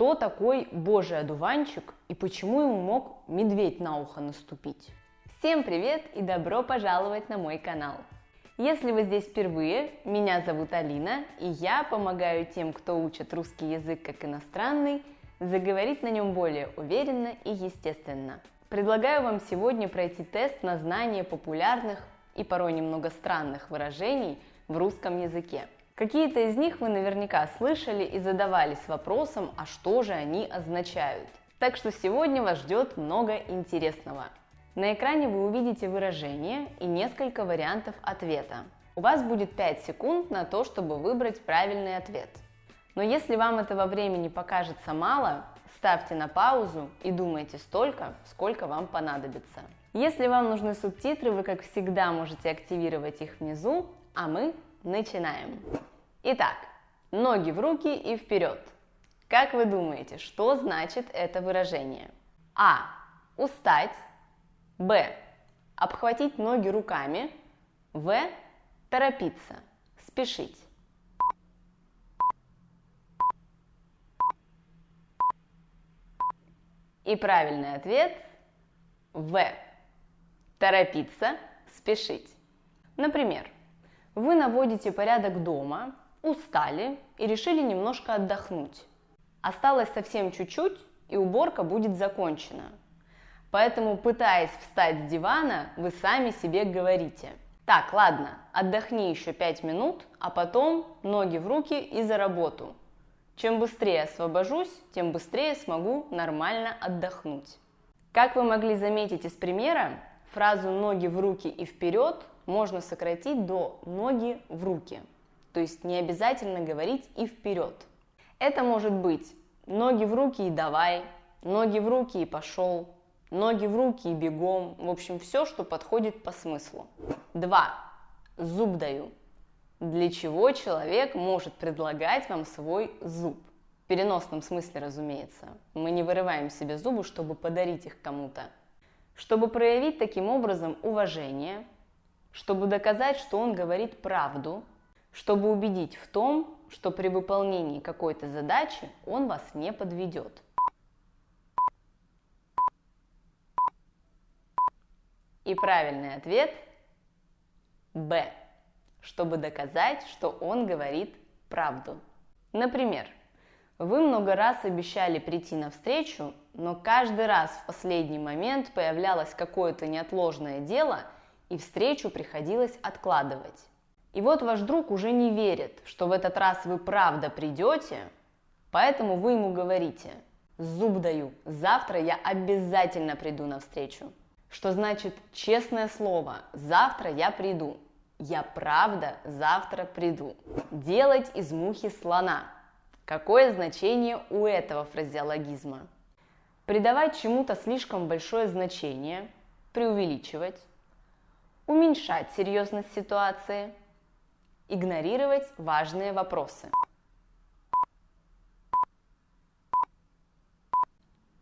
Кто такой Божий одуванчик и почему ему мог медведь на ухо наступить? Всем привет и добро пожаловать на мой канал! Если вы здесь впервые, меня зовут Алина, и я помогаю тем, кто учит русский язык как иностранный, заговорить на нем более уверенно и естественно. Предлагаю вам сегодня пройти тест на знание популярных и порой немного странных выражений в русском языке. Какие-то из них вы наверняка слышали и задавались вопросом, а что же они означают. Так что сегодня вас ждет много интересного. На экране вы увидите выражение и несколько вариантов ответа. У вас будет 5 секунд на то, чтобы выбрать правильный ответ. Но если вам этого времени покажется мало, ставьте на паузу и думайте столько, сколько вам понадобится. Если вам нужны субтитры, вы, как всегда, можете активировать их внизу, а мы начинаем. Итак, ноги в руки и вперед. Как вы думаете, что значит это выражение? А. Устать. Б. Обхватить ноги руками. В. Торопиться. Спешить. И правильный ответ В. Торопиться, спешить. Например, вы наводите порядок дома, устали и решили немножко отдохнуть. Осталось совсем чуть-чуть, и уборка будет закончена. Поэтому, пытаясь встать с дивана, вы сами себе говорите: так, ладно, отдохни еще 5 минут, а потом ноги в руки и за работу. Чем быстрее освобожусь, тем быстрее смогу нормально отдохнуть. Как вы могли заметить из примера, фразу «ноги в руки и вперед» можно сократить до «ноги в руки». То есть не обязательно говорить «и вперед». Это может быть «ноги в руки и давай», «ноги в руки и пошел», «ноги в руки и бегом». В общем, все, что подходит по смыслу. 2. Зуб даю. Для чего человек может предлагать вам свой зуб? В переносном смысле, разумеется. Мы не вырываем себе зубы, чтобы подарить их кому-то. Чтобы проявить таким образом уважение, чтобы доказать, что он говорит правду, чтобы убедить в том, что при выполнении какой-то задачи он вас не подведет. И правильный ответ Б. Чтобы доказать, что он говорит правду. Например, вы много раз обещали прийти на встречу, но каждый раз в последний момент появлялось какое-то неотложное дело, и встречу приходилось откладывать. И вот ваш друг уже не верит, что в этот раз вы правда придете, поэтому вы ему говорите: зуб даю, завтра я обязательно приду на встречу. Что значит честное слово: завтра я приду. Я правда завтра приду. Делать из мухи слона. Какое значение у этого фразеологизма? Придавать чему-то слишком большое значение, преувеличивать, уменьшать серьезность ситуации, игнорировать важные вопросы.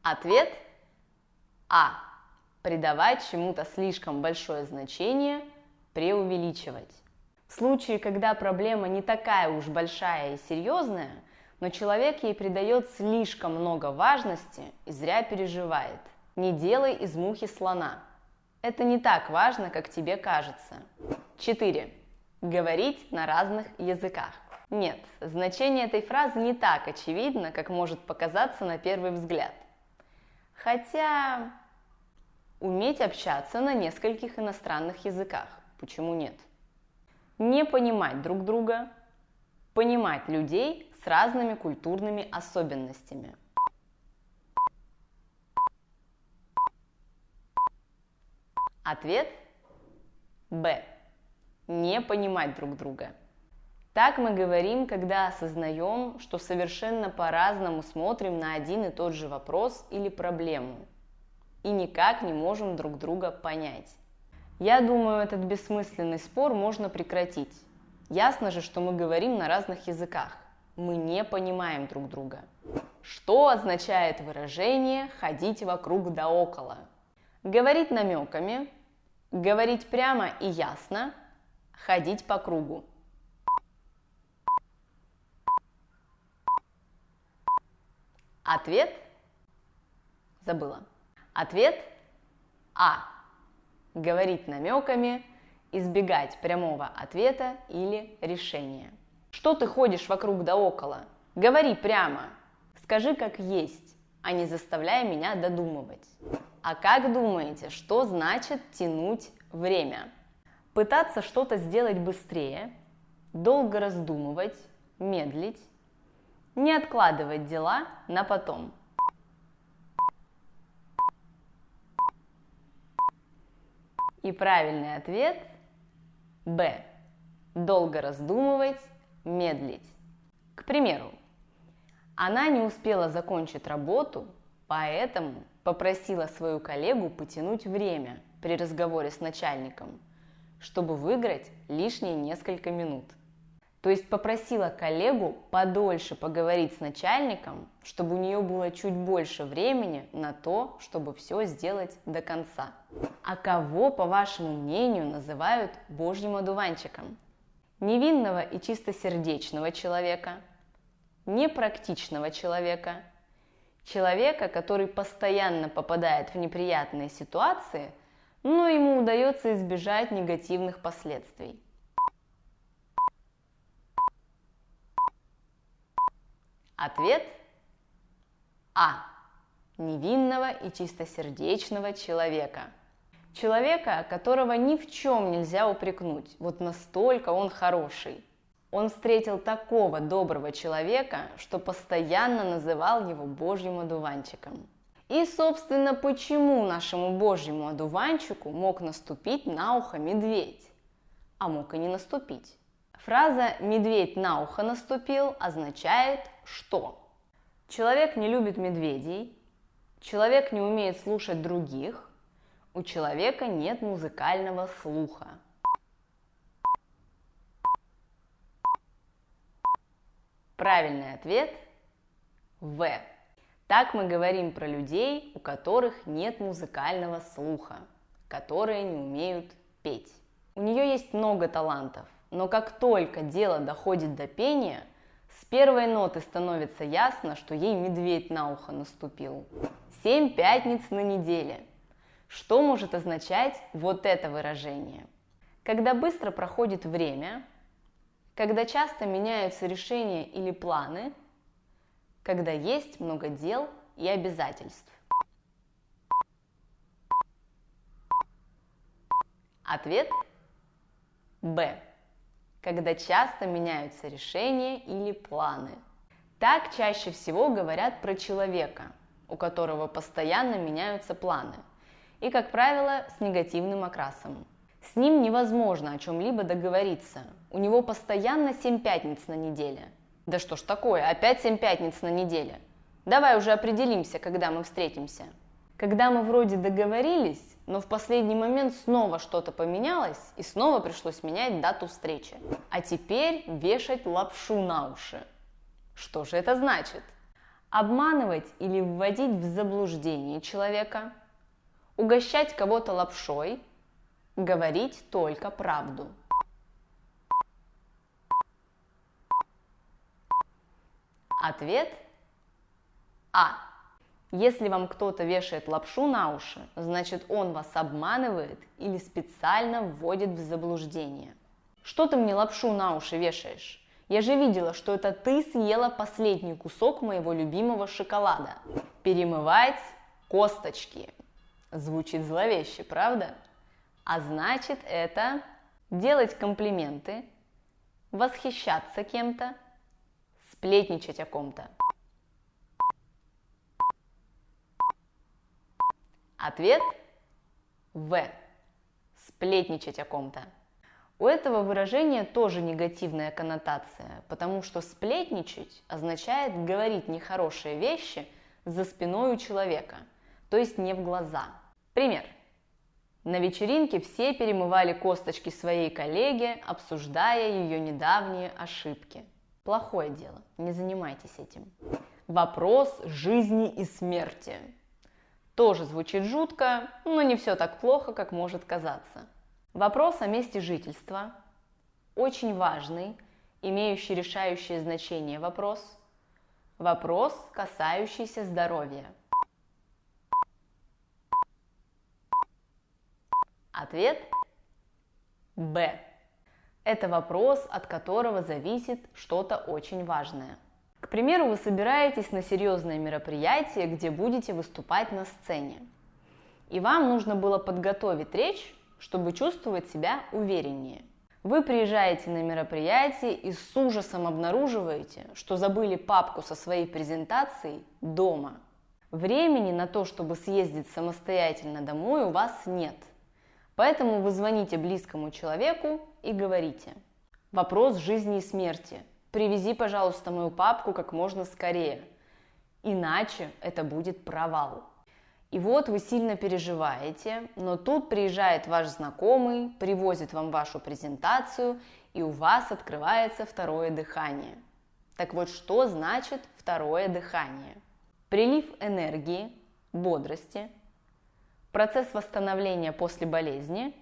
Ответ А. Придавать чему-то слишком большое значение, преувеличивать. В случае, когда проблема не такая уж большая и серьезная, но человек ей придает слишком много важности и зря переживает. Не делай из мухи слона. Это не так важно, как тебе кажется. 4. Говорить на разных языках. Нет, значение этой фразы не так очевидно, как может показаться на первый взгляд. Хотя уметь общаться на нескольких иностранных языках. Почему нет? Не понимать друг друга, понимать людей с разными культурными особенностями. Ответ Б. Не понимать друг друга. Так мы говорим, когда осознаем, что совершенно по-разному смотрим на один и тот же вопрос или проблему и никак не можем друг друга понять. Я думаю, этот бессмысленный спор можно прекратить. Ясно же, что мы говорим на разных языках. Мы не понимаем друг друга. Что означает выражение «ходить вокруг да около»? Говорить намеками, говорить прямо и ясно, ходить по кругу. Ответ забыла. Ответ А. Говорить намеками, избегать прямого ответа или решения. Что ты ходишь вокруг да около? Говори прямо. Скажи как есть, а не заставляй меня додумывать. А как думаете, что значит тянуть время? Пытаться что-то сделать быстрее, долго раздумывать, медлить, не откладывать дела на потом. И правильный ответ Б. Долго раздумывать, медлить. К примеру, она не успела закончить работу, поэтому попросила свою коллегу потянуть время при разговоре с начальником, чтобы выиграть лишние несколько минут. То есть попросила коллегу подольше поговорить с начальником, чтобы у нее было чуть больше времени на то, чтобы все сделать до конца. А кого, по вашему мнению, называют Божьим одуванчиком? Невинного и чистосердечного человека, непрактичного человека, человека, который постоянно попадает в неприятные ситуации, но ему удается избежать негативных последствий. Ответ А. Невинного и чистосердечного человека. Человека, которого ни в чем нельзя упрекнуть, вот настолько он хороший. Он встретил такого доброго человека, что постоянно называл его Божьим одуванчиком. И, собственно, почему нашему Божьему одуванчику мог наступить на ухо медведь, а мог и не наступить? Фраза «медведь на ухо наступил» означает, что человек не любит медведей, человек не умеет слушать других, у человека нет музыкального слуха. Правильный ответ В. Так мы говорим про людей, у которых нет музыкального слуха, которые не умеют петь. У нее есть много талантов, но как только дело доходит до пения, с первой ноты становится ясно, что ей медведь на ухо наступил. 7 пятниц на неделе. Что может означать вот это выражение? Когда быстро проходит время, когда часто меняются решения или планы, когда есть много дел и обязательств. Ответ Б. Когда часто меняются решения или планы. Так чаще всего говорят про человека, у которого постоянно меняются планы, и, как правило, с негативным окрасом. С ним невозможно о чем-либо договориться, у него постоянно 7 пятниц на неделе. Да что ж такое, опять 7 пятниц на неделе? Давай уже определимся, когда мы встретимся. Когда мы вроде договорились, но в последний момент снова что-то поменялось, и снова пришлось менять дату встречи. А теперь вешать лапшу на уши. Что же это значит? Обманывать или вводить в заблуждение человека, угощать кого-то лапшой, говорить только правду. Ответ А. Если вам кто-то вешает лапшу на уши, значит он вас обманывает или специально вводит в заблуждение. Что ты мне лапшу на уши вешаешь? Я же видела, что это ты съела последний кусок моего любимого шоколада. Перемывать косточки. Звучит зловеще, правда? А значит это делать комплименты, восхищаться кем-то, сплетничать о ком-то. Ответ В. Сплетничать о ком-то. У этого выражения тоже негативная коннотация, потому что сплетничать означает говорить нехорошие вещи за спиной у человека, то есть не в глаза. Пример. На вечеринке все перемывали косточки своей коллеге, обсуждая ее недавние ошибки. Плохое дело, не занимайтесь этим. Вопрос жизни и смерти. Тоже звучит жутко, но не все так плохо, как может казаться. Вопрос о месте жительства. Очень важный, имеющий решающее значение вопрос. Вопрос, касающийся здоровья. Ответ Б. Это вопрос, от которого зависит что-то очень важное. К примеру, вы собираетесь на серьезное мероприятие, где будете выступать на сцене. И вам нужно было подготовить речь, чтобы чувствовать себя увереннее. Вы приезжаете на мероприятие и с ужасом обнаруживаете, что забыли папку со своей презентацией дома. Времени на то, чтобы съездить самостоятельно домой, у вас нет. Поэтому вы звоните близкому человеку и говорите: «Вопрос жизни и смерти. Привези, пожалуйста, мою папку как можно скорее, иначе это будет провал». И вот вы сильно переживаете, но тут приезжает ваш знакомый, привозит вам вашу презентацию, и у вас открывается второе дыхание. Так вот, что значит второе дыхание? Прилив энергии, бодрости, процесс восстановления после болезни,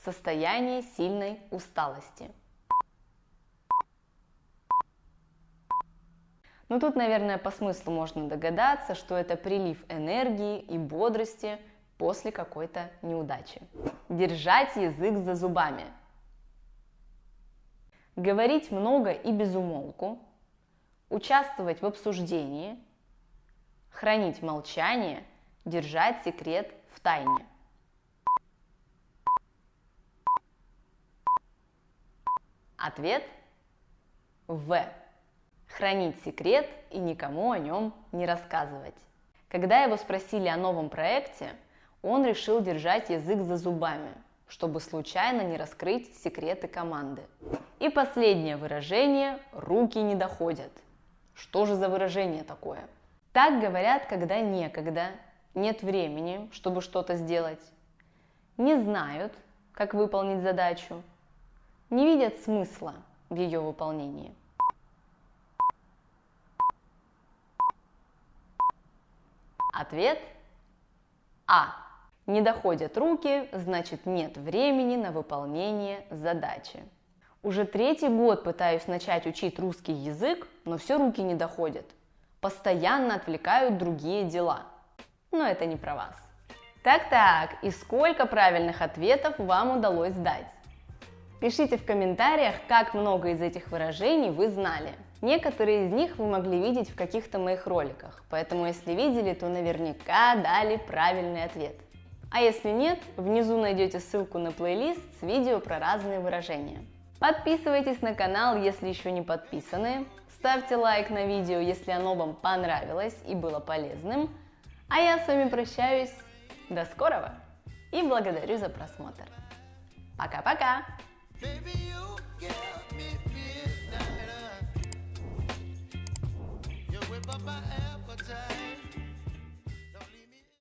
состояние сильной усталости. Ну тут, наверное, по смыслу можно догадаться, что это прилив энергии и бодрости после какой-то неудачи. Держать язык за зубами. Говорить много и без умолку. Участвовать в обсуждении. Хранить молчание. Держать секрет в тайне. Ответ В. Хранить секрет и никому о нем не рассказывать. Когда его спросили о новом проекте, он решил держать язык за зубами, чтобы случайно не раскрыть секреты команды. И последнее выражение «руки не доходят». Что же за выражение такое? Так говорят, когда некогда, нет времени, чтобы что-то сделать, не знают, как выполнить задачу, не видят смысла в ее выполнении. Ответ А. Не доходят руки, значит нет времени на выполнение задачи. Уже 3-й год пытаюсь начать учить русский язык, но все руки не доходят. Постоянно отвлекают другие дела. Но это не про вас. Так-так, и сколько правильных ответов вам удалось дать? Пишите в комментариях, как много из этих выражений вы знали. Некоторые из них вы могли видеть в каких-то моих роликах, поэтому если видели, то наверняка дали правильный ответ. А если нет, внизу найдете ссылку на плейлист с видео про разные выражения. Подписывайтесь на канал, если еще не подписаны, ставьте лайк на видео, если оно вам понравилось и было полезным, а я с вами прощаюсь. До скорого и благодарю за просмотр. Пока-пока! By my appetite.